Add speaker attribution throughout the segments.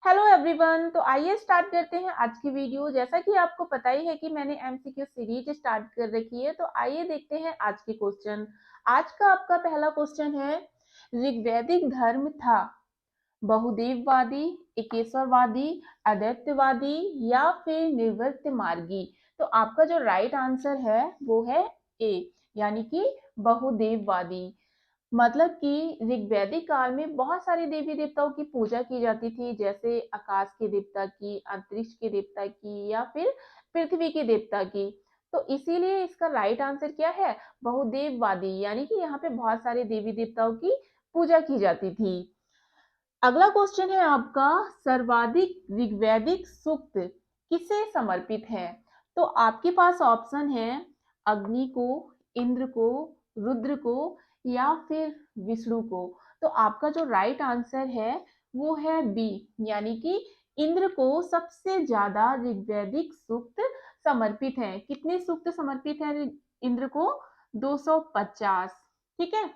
Speaker 1: Hello everyone. तो आइए start करते हैं आज की वीडियो। जैसा कि आपको पता ही है कि मैंने एमसीक्यू सीरीज स्टार्ट कर रखी है, तो आइए देखते हैं आज के क्वेश्चन। आज का आपका पहला क्वेश्चन है, ऋग्वैदिक धर्म था बहुदेववादी, एकेश्वरवादी, अद्वैतवादी या फिर निवृत्त मार्गी। तो आपका जो राइट आंसर है वो है ए, यानी कि बहुदेववादी। मतलब कि ऋग्वैदिक काल में बहुत सारे देवी देवताओं की पूजा की जाती थी, जैसे आकाश के देवता की, अंतरिक्ष के देवता की या फिर पृथ्वी के देवता की। तो इसीलिए इसका राइट आंसर क्या है, बहुदेववादी, यानी कि यहाँ पे बहुत सारे देवी देवताओं की पूजा की जाती थी। अगला क्वेश्चन है आपका, सर्वाधिक ऋग्वैदिक सूक्त किसे समर्पित है? तो आपके पास ऑप्शन है अग्नि को, इंद्र को, रुद्र को या फिर विष्णु को। तो आपका जो राइट आंसर है वो है बी, यानी कि इंद्र को सबसे ज्यादा ऋग्वैदिक सूक्त समर्पित है। कितने सूक्त समर्पित है इंद्र को? 250। ठीक है।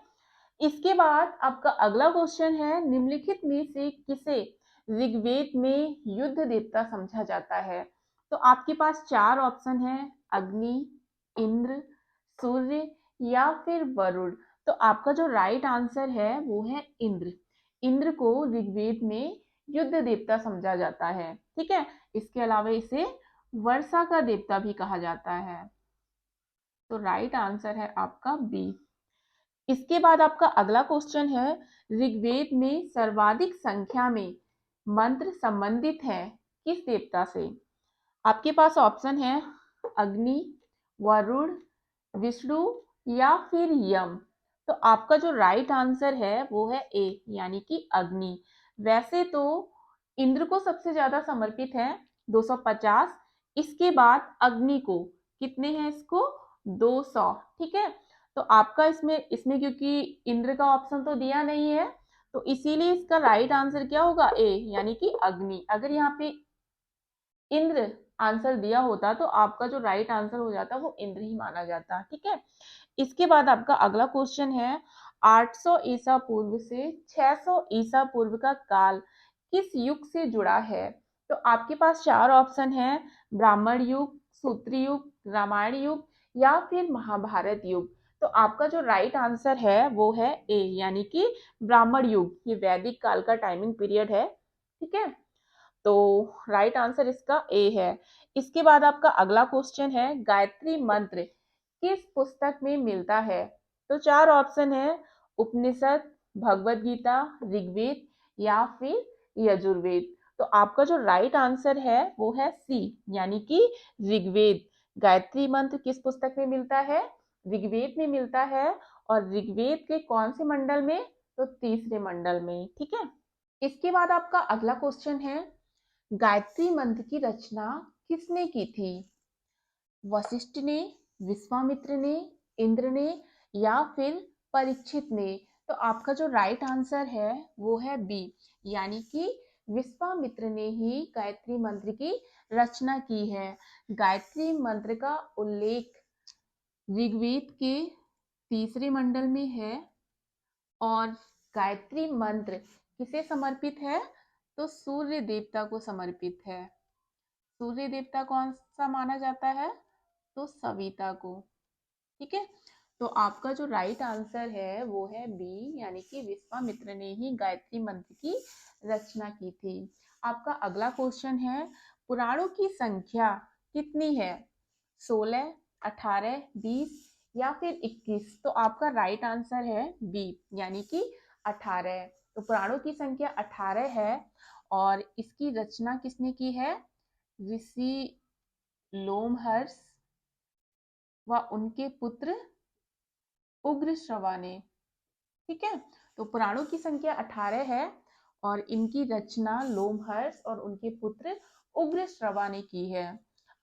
Speaker 1: इसके बाद आपका अगला क्वेश्चन है, निम्नलिखित में से किसे ऋग्वेद में युद्ध देवता समझा जाता है? तो आपके पास चार ऑप्शन है, अग्नि, इंद्र, सूर्य या फिर वरुण। तो आपका जो राइट आंसर है वो है इंद्र। इंद्र को ऋग्वेद में युद्ध देवता समझा जाता है। ठीक है। इसके अलावा इसे वर्षा का देवता भी कहा जाता है। तो राइट आंसर है आपका बी। इसके बाद आपका अगला क्वेश्चन है, ऋग्वेद में सर्वाधिक संख्या में मंत्र संबंधित है किस देवता से? आपके पास ऑप्शन है अग्नि, वरुण, विष्णु या फिर यम। तो आपका जो राइट आंसर है वो है ए, यानी कि अग्नि। वैसे तो इंद्र को सबसे ज्यादा समर्पित है 250। इसके बाद अग्नि को कितने हैं, इसको 200। ठीक है। तो आपका इसमें इसमें क्योंकि इंद्र का ऑप्शन तो दिया नहीं है, तो इसीलिए इसका राइट आंसर क्या होगा, ए, यानी कि अग्नि। अगर यहाँ पे इंद्र आंसर दिया होता तो आपका जो राइट आंसर हो जाता वो इंद्र ही माना जाता। ठीक है। इसके बाद आपका अगला क्वेश्चन है, 800 ईसा पूर्व से 600 ईसा पूर्व का काल किस युग से जुड़ा है? तो आपके पास चार ऑप्शन है, ब्राह्मण युग, सूत्र युग, रामायण युग या फिर महाभारत युग। तो आपका जो राइट आंसर है वो है ए, यानी कि ब्राह्मण युग। ये वैदिक काल का टाइमिंग पीरियड है। ठीक है। तो राइट आंसर इसका ए है। इसके बाद आपका अगला क्वेश्चन है, गायत्री मंत्र किस पुस्तक में मिलता है? तो चार ऑप्शन है, उपनिषद, भगवत गीता, ऋग्वेद या फिर यजुर्वेद। तो आपका जो राइट आंसर है वो है सी, यानी कि ऋग्वेद। गायत्री मंत्र किस पुस्तक में मिलता है? ऋग्वेद में मिलता है। और ऋग्वेद के कौन से मंडल में? तो तीसरे मंडल में। ठीक है। इसके बाद आपका अगला क्वेश्चन है, गायत्री मंत्र की रचना किसने की थी? वशिष्ठ ने, विश्वामित्र ने, इंद्र ने या फिर परीक्षित ने? तो आपका जो राइट आंसर है वो है बी, यानी कि विश्वामित्र ने ही गायत्री मंत्र की रचना की है। गायत्री मंत्र का उल्लेख ऋग्वेद के तीसरे मंडल में है। और गायत्री मंत्र किसे समर्पित है? तो सूर्य देवता को समर्पित है। सूर्य देवता कौन सा माना जाता है? तो सविता को। ठीक है। तो आपका जो राइट आंसर है वो है बी, यानी कि विश्वामित्र ने ही गायत्री मंत्र की रचना की थी। आपका अगला क्वेश्चन है, पुराणों की संख्या कितनी है? 16, 18, 20 या फिर 21? तो आपका राइट आंसर है बी, यानी कि 18। तो पुराणों की संख्या 18 है। और इसकी रचना किसने की है? ऋषि लोमहर्ष व उनके पुत्र उग्रश्रवा ने। ठीक है। तो पुराणों की संख्या 18 है और इनकी रचना लोमहर्ष और उनके पुत्र उग्रश्रवा ने की है।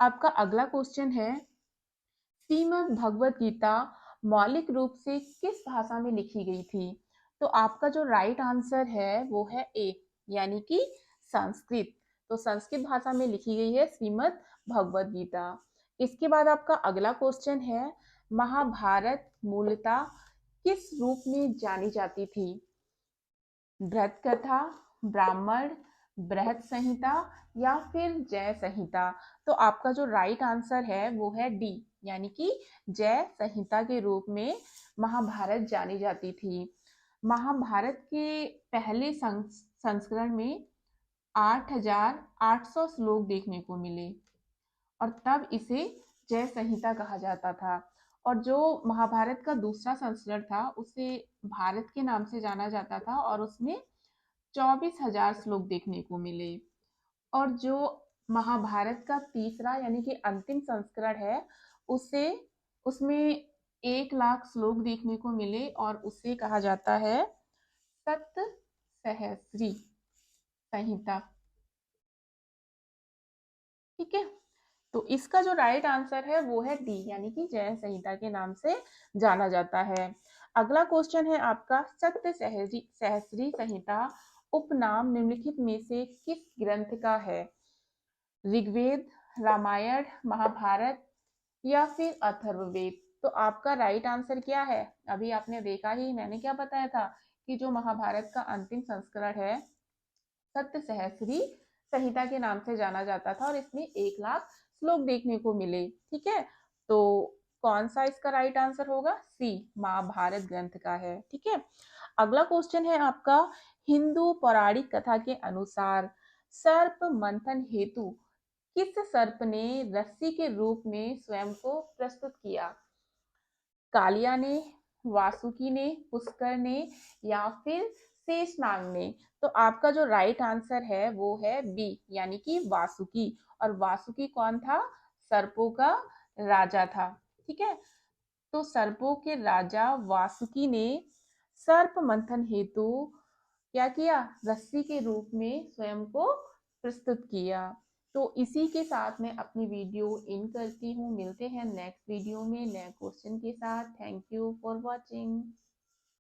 Speaker 1: आपका अगला क्वेश्चन है, श्रीमद् भगवत गीता मौलिक रूप से किस भाषा में लिखी गई थी? तो आपका जो राइट आंसर है वो है ए, यानी कि संस्कृत। तो संस्कृत भाषा में लिखी गई है श्रीमद् भगवत गीता। इसके बाद आपका अगला क्वेश्चन है, महाभारत मूलतः किस रूप में जानी जाती थी? भ्रत कथा, ब्राह्मण, बृहत संहिता या फिर जय संहिता? तो आपका जो राइट आंसर है वो है डी, यानी कि जय संहिता के रूप में महाभारत जानी जाती थी। महाभारत के पहले संस्करण में 8,800 श्लोक देखने को मिले और तब इसे जय संहिता कहा जाता था। और जो महाभारत का दूसरा संस्करण था उसे भारत के नाम से जाना जाता था और उसमें 24,000 श्लोक देखने को मिले। और जो महाभारत का तीसरा यानी कि अंतिम संस्करण है उसे उसमें 1,00,000 श्लोक देखने को मिले और उसे कहा जाता है सप्त सहस्री संहिता। ठीक है, तो इसका जो राइट आंसर है वो है डी, यानी कि जैन संहिता के नाम से जाना जाता है। अगला क्वेश्चन है आपका, सत्य सहस्री संहिता उपनाम निम्नलिखित में से किस ग्रंथ का है? ऋग्वेद, रामायण, महाभारत या फिर अथर्ववेद? तो आपका राइट आंसर क्या है? अभी आपने देखा ही, मैंने क्या बताया था कि जो महाभारत का अंतिम संस्करण है सत्य सहस्री संहिता के नाम से जाना जाता था और इसमें 1,00,000 श्लोक देखने को मिले। ठीक है, तो कौन सा इसका राइट आंसर होगा? सी, महाभारत ग्रंथ का है। ठीक है, अगला क्वेश्चन है आपका, हिंदू पौराणिक कथा के अनुसार सर्प मंथन हेतु किस सर्प ने रस्सी के रूप में स्वयं को प्रस्तुत किया? कालिया ने, वासुकी ने, पुष्कर ने या फिर शेषनाग ने? तो आपका जो राइट आंसर है वो है बी, यानी कि वासुकी। और वासुकी कौन था? सर्पों का राजा था। ठीक है, तो सर्पों के राजा वासुकी ने सर्प मंथन हेतु क्या किया? रस्सी के रूप में स्वयं को प्रस्तुत किया। तो इसी के साथ मैं अपनी वीडियो इन करती हूँ। मिलते हैं नेक्स्ट वीडियो में नए क्वेश्चन के साथ। Thank you for watching.